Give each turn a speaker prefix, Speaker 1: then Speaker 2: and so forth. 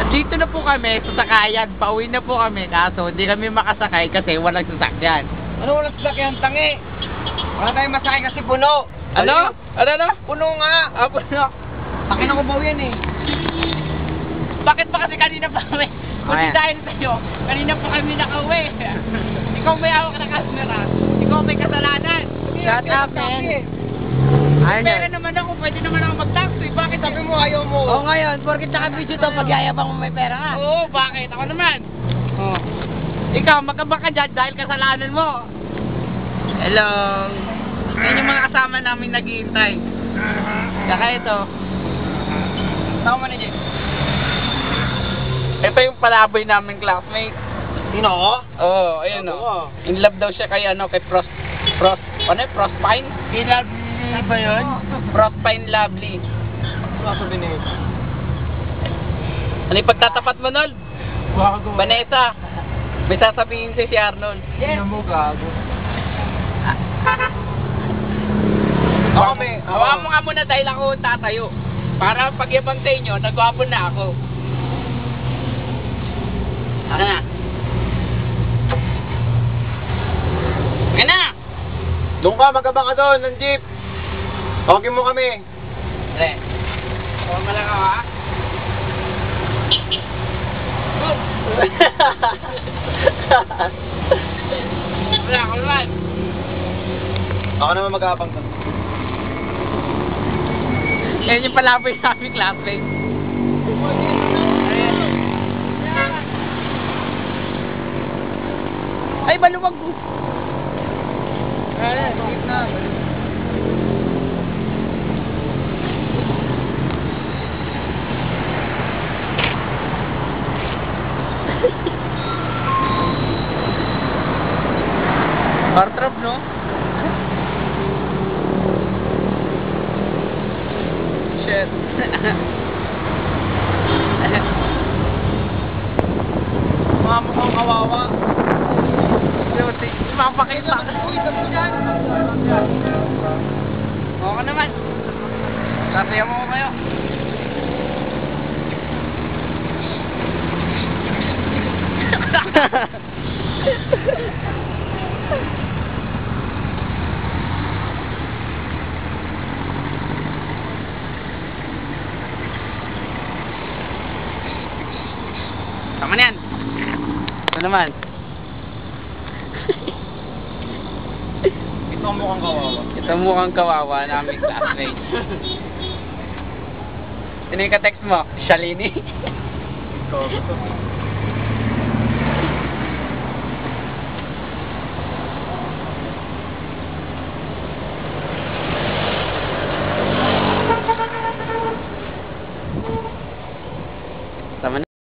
Speaker 1: Dito na po kami sa sakayan. Pauwi na po kami. Kaso hindi kami makasakay kasi walang sasakyan.
Speaker 2: Ano walang sasakyan, tangi? Wala tayong masakay kasi puno.
Speaker 1: Ano? Ano?
Speaker 2: Puno nga.
Speaker 1: Puno.
Speaker 2: Akin ako ba yan eh?
Speaker 1: Bakit ba kasi kanina pa kami? Kundi dahil sa'yo, kanina pa kami nakauwi. Ikaw may hawak na camera. Ikaw may kasalanan.
Speaker 2: Shut up, man.
Speaker 1: Pera naman ako, pwede naman ako mag-taxi. Bakit
Speaker 2: Sabi mo ayaw mo.
Speaker 3: O ngayon, porkit naka-video to, magyayabang mo may pera nga.
Speaker 1: Oo, bakit? Ako naman. Oh. Ikaw, magkabak ka dyan dahil kasalanan mo. Hello. Yan yung mga kasama namin naghihintay. Saka ito.
Speaker 2: Tama na dyan.
Speaker 1: Ito yung palaboy namin classmate.
Speaker 2: Sino?
Speaker 1: Oo, ayun o. In love daw siya kay kay Frostpine?
Speaker 3: In love ba yun?
Speaker 1: Frostpine Lovely.
Speaker 2: Ano sabi niya?
Speaker 1: Ano yung pagtatapat mo, Nol?
Speaker 2: Gago.
Speaker 1: Vanessa, may sasabihin si Arnold.
Speaker 2: Yes. Mo gago.
Speaker 1: Hawakan mo nga muna dahil ako tatayo. Para pagyabang sa inyo, nagwapo na ako. Ano na? Ano na?
Speaker 2: Doon ka, magabang ka doon, ng jeep. Tawagin mo kami.
Speaker 1: Pre, huwag mo lang ako ha? Wala ako naman.
Speaker 2: Ako naman mag-aapang ka.
Speaker 1: Yan yung palaboy sa aming classmate. Ay, baluwag ko.
Speaker 2: Ayan, skip na.
Speaker 1: Heartthrob, no? Shit. Mga mukhang kawawa. Mapakita. Oo naman. Sasaya mo kayo. Tama na yan. Ito naman.
Speaker 2: Ito ang mukhang kawawa.
Speaker 1: Ito mukhang kawawa namin classmate. Sino yung ka-text mo? Shalini?
Speaker 2: Ikaw.